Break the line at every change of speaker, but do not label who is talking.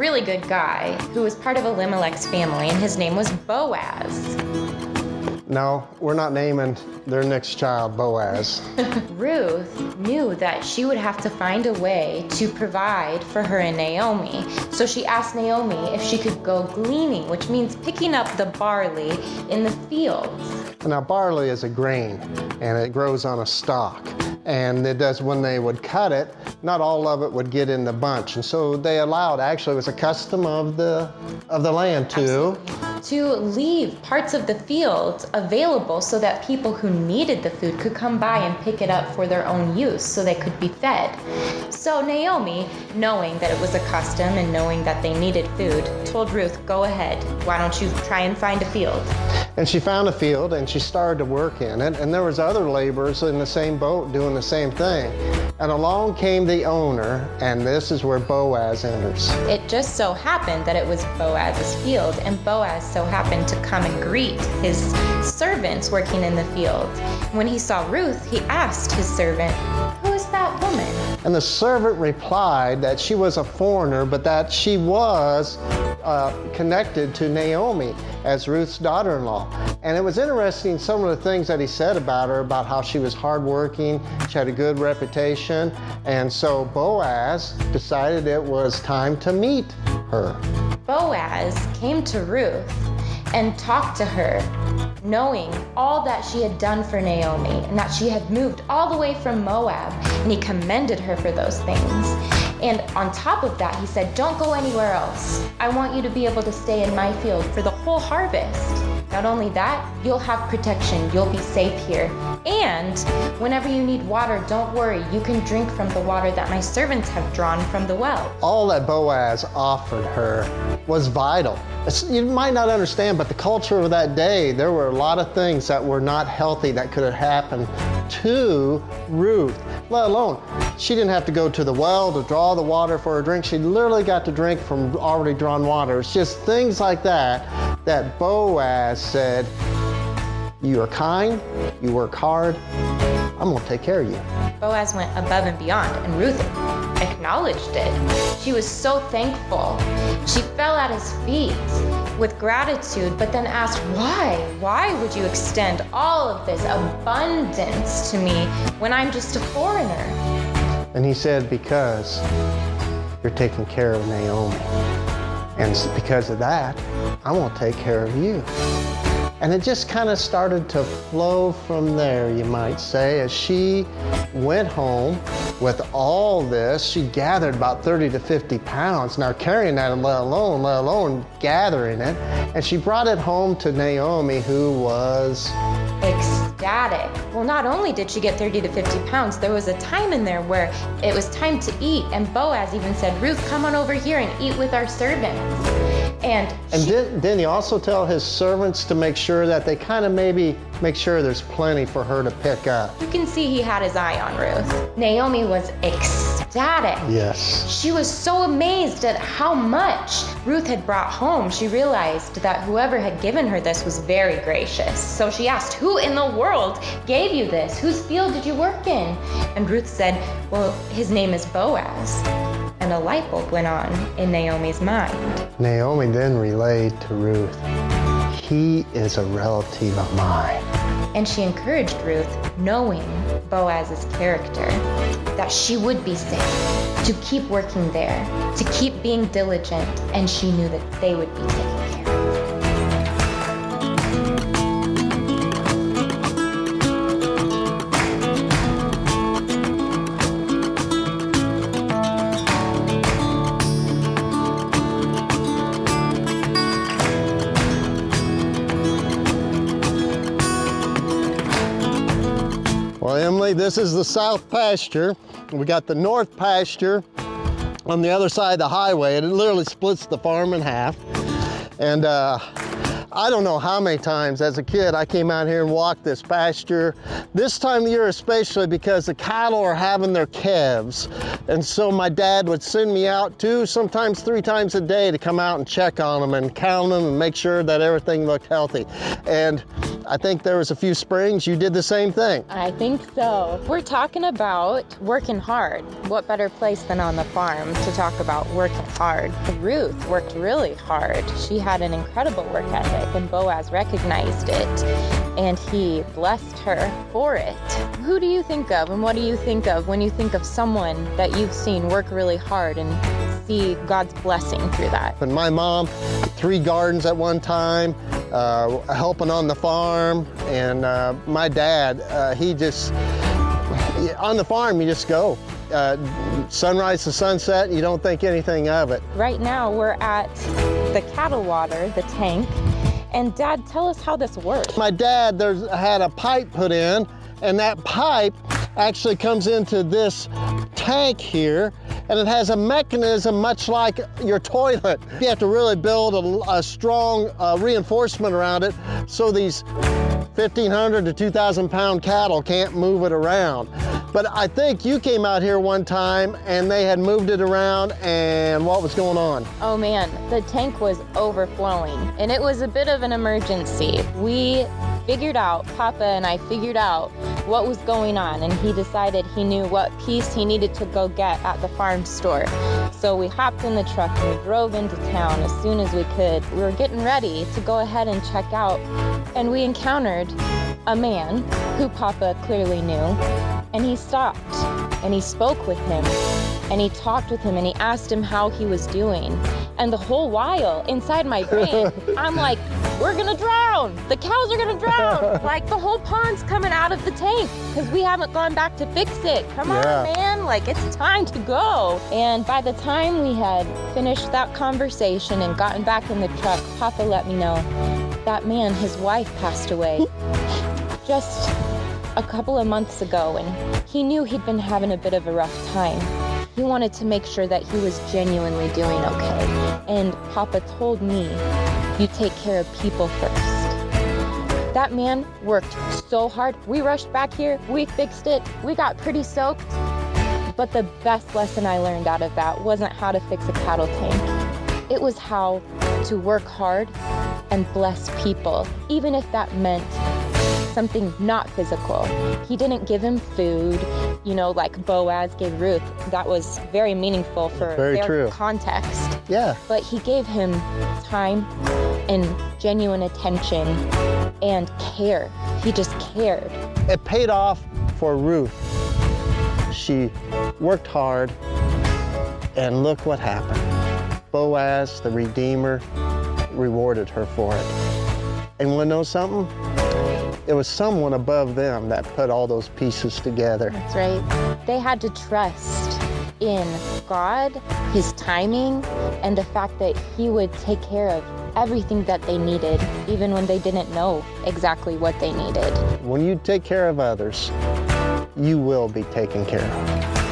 really good guy who was part of Elimelech's family, and his name was Boaz.
No, we're not naming their next child Boaz.
Ruth knew that she would have to find a way to provide for her and Naomi. So she asked Naomi if she could go gleaning, which means picking up the barley in the fields.
Now, barley is a grain, and it grows on a stalk. And it does, when they would cut it, not all of it would get in the bunch. And so they allowed, actually it was a custom of the land to
leave parts of the field available so that people who needed the food could come by and pick it up for their own use so they could be fed. So Naomi, knowing that it was a custom and knowing that they needed food, told Ruth, go ahead, why don't you try and find a field?
And she found a field and she started to work in it, and there was other laborers in the same boat doing the same thing. And along came the owner, and this is where Boaz enters.
It just so happened that it was Boaz's field, and Boaz so happened to come and greet his servants working in the field. When he saw Ruth, he asked his servant, "Who is that woman?"
And the servant replied that she was a foreigner, but that she was connected to Naomi as Ruth's daughter-in-law. And it was interesting, some of the things that he said about her, about how she was hardworking, she had a good reputation, and so Boaz decided it was time to meet her.
Boaz came to Ruth and talked to her, knowing all that she had done for Naomi and that she had moved all the way from Moab, and he commended her for those things. And on top of that, he said, don't go anywhere else. I want you to be able to stay in my field for the whole harvest. Not only that, you'll have protection. You'll be safe here. And whenever you need water, don't worry. You can drink from the water that my servants have drawn from the well.
All that Boaz offered her was vital. You might not understand, but the culture of that day, there were a lot of things that were not healthy that could have happened to Ruth, let alone she didn't have to go to the well to draw the water for her drink. She literally got to drink from already drawn water. It's just things like that that Boaz said, you are kind, you work hard, I'm going to take care of you.
Boaz went above and beyond, and Ruth acknowledged it. She was so thankful. She fell at his feet with gratitude, but then asked, why? Why would you extend all of this abundance to me when I'm just a foreigner?
And he said, because you're taking care of Naomi. And because of that, I won't take care of you. And it just kind of started to flow from there, you might say, as she went home with all this. She gathered about 30 to 50 pounds. Now carrying that, let alone gathering it. And she brought it home to Naomi, who was
ecstatic. Well, not only did she get 30 to 50 pounds, there was a time in there where it was time to eat. And Boaz even said, Ruth, come on over here and eat with our servants. And
didn't he also tell his servants to make sure that they kind of maybe make sure there's plenty for her to pick up?
You can see he had his eye on Ruth. Naomi was ecstatic.
Yes.
She was so amazed at how much Ruth had brought home. She realized that whoever had given her this was very gracious. So she asked, who in the world gave you this? Whose field did you work in? And Ruth said, well, his name is Boaz. And a light bulb went on in Naomi's mind.
Naomi then relayed to Ruth, he is a relative of mine.
And she encouraged Ruth, knowing Boaz's character, that she would be safe, to keep working there, to keep being diligent, and she knew that they would be taken care of.
Well, Emily, this is the south pasture. We got the north pasture on the other side of the highway, and it literally splits the farm in half. And I don't know how many times as a kid I came out here and walked this pasture. This time of year especially, because the cattle are having their calves. And so my dad would send me out 2, sometimes 3 times a day to come out and check on them and count them and make sure that everything looked healthy. And I think there was a few springs. You did the same thing.
I think so. We're talking about working hard. What better place than on the farm to talk about working hard? Ruth worked really hard. She had an incredible work ethic, and Boaz recognized it, and he blessed her for it. Who do you think of, and what do you think of when you think of someone that you've seen work really hard and see God's blessing through that?
And my mom, 3 gardens at one time, helping on the farm, and my dad, on the farm you just go. Sunrise to sunset, you don't think anything of it.
Right now we're at the cattle water, the tank, and Dad, tell us how this works.
My dad had a pipe put in, and that pipe actually comes into this tank here, and it has a mechanism much like your toilet. You have to really build a strong reinforcement around it so these 1,500 to 2,000 pound cattle can't move it around. But I think you came out here one time and they had moved it around, and what was going on?
Oh man, the tank was overflowing, and it was a bit of an emergency. Papa and I figured out what was going on, and he decided he knew what piece he needed to go get at the farm store. So we hopped in the truck and we drove into town as soon as we could. We were getting ready to go ahead and check out, and we encountered a man who Papa clearly knew, and he stopped and he spoke with him and he talked with him and he asked him how he was doing. And the whole while inside my brain, I'm like, we're gonna drown. The cows are gonna drown. Like the whole pond's coming out of the tank because we haven't gone back to fix it. Come on, man, like it's time to go. And by the time we had finished that conversation and gotten back in the truck, Papa let me know that man, his wife passed away just a couple of months ago, and he knew he'd been having a bit of a rough time. He wanted to make sure that he was genuinely doing okay. And Papa told me, you take care of people first. That man worked so hard. We rushed back here, we fixed it, we got pretty soaked. But the best lesson I learned out of that wasn't how to fix a cattle tank. It was how to work hard and bless people, even if that meant something not physical. He didn't give him food, like Boaz gave Ruth. That was very meaningful for their context.
Yeah.
But he gave him time and genuine attention and care. He just cared.
It paid off for Ruth. She worked hard, and look what happened. Boaz, the Redeemer, rewarded her for it. And you want to know something? It was someone above them that put all those pieces together.
That's right. They had to trust in God, His timing, and the fact that He would take care of everything that they needed, even when they didn't know exactly what they needed.
When you take care of others, you will be taken care of.